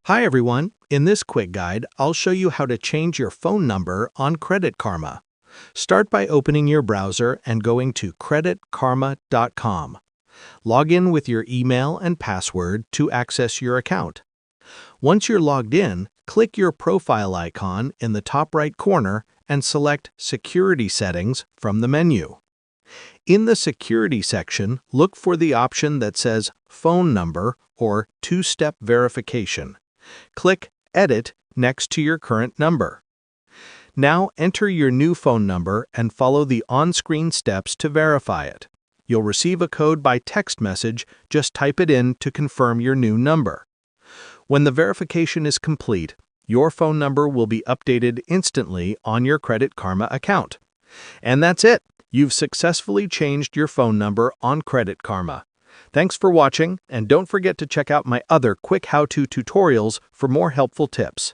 Hi everyone, in this quick guide, I'll show you how to change your phone number on Credit Karma. Start by opening your browser and going to creditkarma.com. Log in with your email and password to access your account. Once you're logged in, click your profile icon in the top right corner and select Security Settings from the menu. In the Security section, look for the option that says Phone Number or Two-Step Verification. Click Edit next to your current number. Now enter your new phone number and follow the on-screen steps to verify it. You'll receive a code by text message, just type it in to confirm your new number. When the verification is complete, your phone number will be updated instantly on your Credit Karma account. And that's it! You've successfully changed your phone number on Credit Karma. Thanks for watching, and don't forget to check out my other quick how-to tutorials for more helpful tips.